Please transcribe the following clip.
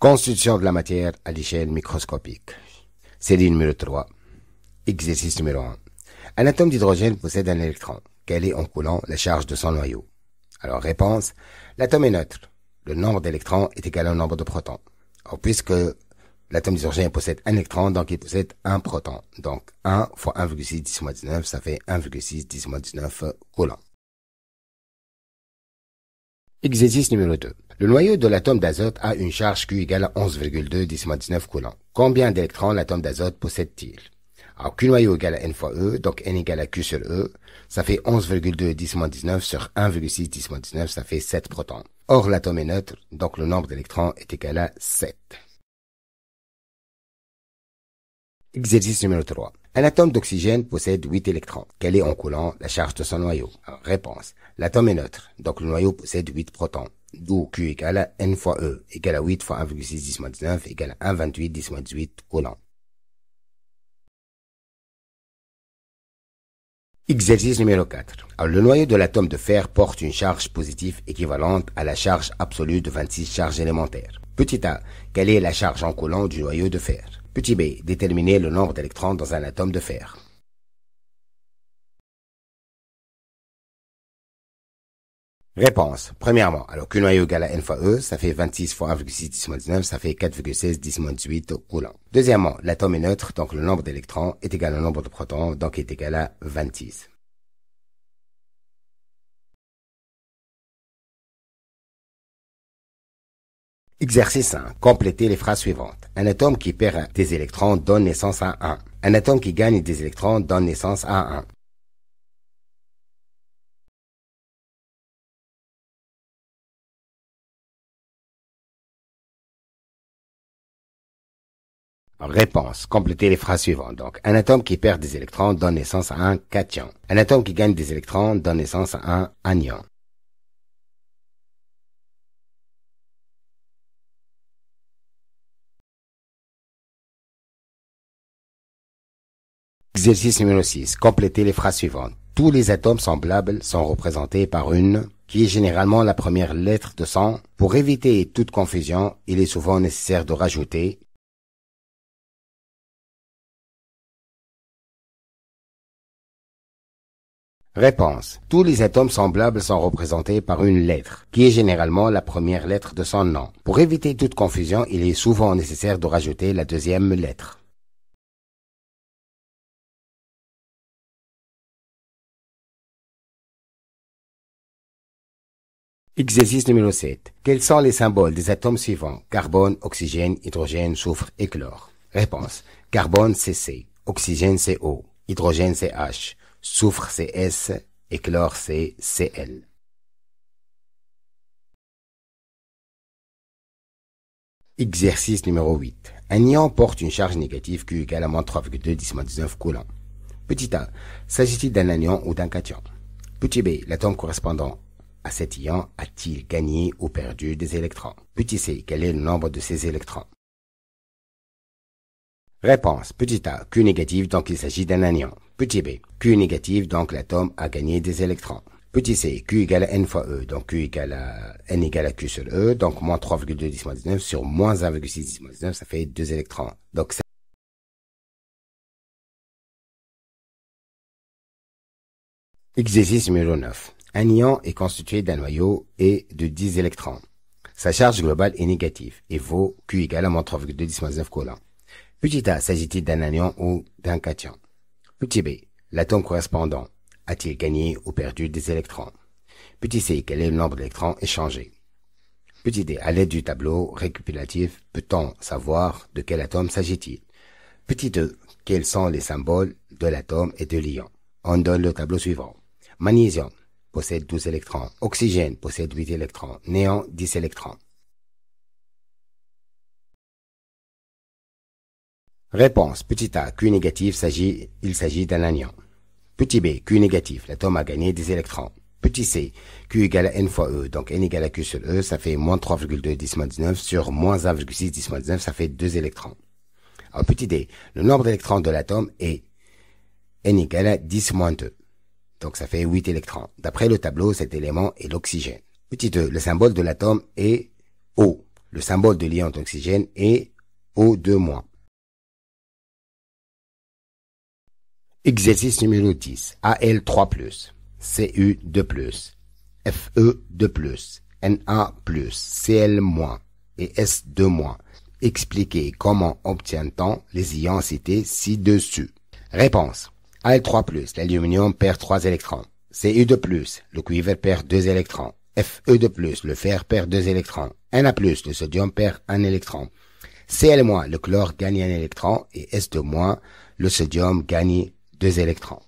Constitution de la matière à l'échelle microscopique. Série numéro 3. Exercice numéro 1. Un atome d'hydrogène possède un électron. Quelle est en coulant la charge de son noyau? Alors réponse, l'atome est neutre. Le nombre d'électrons est égal au nombre de protons. Alors puisque l'atome d'hydrogène possède un électron, donc il possède un proton. Donc 1 fois 1,6 10 moins 19, ça fait 1,6 10 moins 19 coulombs. Exercice numéro 2. Le noyau de l'atome d'azote a une charge Q égale à 11,2 10 moins 19 coulombs. Combien d'électrons l'atome d'azote possède-t-il? Alors Q noyau égale à N fois E, donc N égale à Q sur E, ça fait 11,2 10 moins 19 sur 1,6 10 moins 19, ça fait 7 protons. Or l'atome est neutre, donc le nombre d'électrons est égal à 7. Exercice numéro 3. Un atome d'oxygène possède 8 électrons. Quelle est en coulant la charge de son noyau? Alors, réponse. L'atome est neutre, donc le noyau possède 8 protons. D'où Q égale à N fois E, égale à 8 fois 1,6 10 moins 19, égale à 1,28 10 moins 18 coulombs. Exercice numéro 4. Alors, le noyau de l'atome de fer porte une charge positive équivalente à la charge absolue de 26 charges élémentaires. Petit a, quelle est la charge en coulant du noyau de fer? Petit b, déterminer le nombre d'électrons dans un atome de fer. Réponse. Premièrement, alors Q noyau égale à N fois E, ça fait 26 fois 1,6 10 moins 19, ça fait 4,16 10 moins 18 coulombs. Deuxièmement, l'atome est neutre, donc le nombre d'électrons est égal au nombre de protons, donc est égal à 26. Exercice 1. Complétez les phrases suivantes. Un atome qui perd des électrons donne naissance à 1. Un atome qui gagne des électrons donne naissance à 1. Réponse. Complétez les phrases suivantes. Donc, un atome qui perd des électrons donne naissance à un cation. Un atome qui gagne des électrons donne naissance à un anion. Exercice numéro 6. Complétez les phrases suivantes. Tous les atomes semblables sont représentés par une qui est généralement la première lettre de son. Pour éviter toute confusion, il est souvent nécessaire de rajouter. Réponse. Tous les atomes semblables sont représentés par une lettre, qui est généralement la première lettre de son nom. Pour éviter toute confusion, il est souvent nécessaire de rajouter la deuxième lettre. Exercice numéro 7. Quels sont les symboles des atomes suivants? Carbone, oxygène, hydrogène, soufre et chlore. Réponse. Carbone c'est C, oxygène c'est O, hydrogène c'est H, soufre c'est S et chlore c'est Cl. Exercice numéro 8. Un ion porte une charge négative Q égale à moins 3,2 10 moins 19 coulombs. Petit a, s'agit-il d'un anion ou d'un cation? Petit b, l'atome correspondant à cet ion a-t-il gagné ou perdu des électrons? Petit c, quel est le nombre de ces électrons? Réponse. Petit a, Q négatif, donc il s'agit d'un anion. Petit b, Q négatif, donc l'atome a gagné des électrons. Petit c, Q égale à N fois E, donc Q égale à N égale à Q sur E, donc moins 3,2 10 moins 19 sur moins 1,6 10 moins 19, ça fait 2 électrons. Donc c'est exercice numéro 9. Un ion est constitué d'un noyau et de 10 électrons. Sa charge globale est négative et vaut Q égale à moins 3,2 10 moins 19 coulombs. Petit a, s'agit-il d'un anion ou d'un cation? Petit b, l'atome correspondant a-t-il gagné ou perdu des électrons? Petit c, quel est le nombre d'électrons échangés? Petit d, à l'aide du tableau récapitulatif, peut-on savoir de quel atome s'agit-il? Petit e, quels sont les symboles de l'atome et de l'ion? On donne le tableau suivant. Magnésium possède 12 électrons. Oxygène possède 8 électrons. Néon, 10 électrons. Réponse. Petit a, Q négatif, il s'agit d'un anion. Petit b, Q négatif, l'atome a gagné des électrons. Petit c, Q égale à N fois E, donc N égale à Q sur E, ça fait moins 3,2 10 moins 19 sur moins 1,6 10 moins 19, ça fait 2 électrons. Alors petit d, le nombre d'électrons de l'atome est N égale à 10 moins 2. Donc ça fait 8 électrons. D'après le tableau, cet élément est l'oxygène. Petit e, le symbole de l'atome est O. Le symbole de l'ion d'oxygène est O2-. Exercice numéro 10. Al3+, Cu2+, Fe2+, Na+, Cl- et S2-. Expliquez comment obtient-on les ions cités ci-dessus. Réponse. Al3+, l'aluminium perd 3 électrons. Cu2+, le cuivre perd 2 électrons. Fe2+, le fer perd 2 électrons. Na+, le sodium perd 1 électron. Cl-, le chlore gagne 1 électron. Et S2-, le sodium gagne 2 électrons.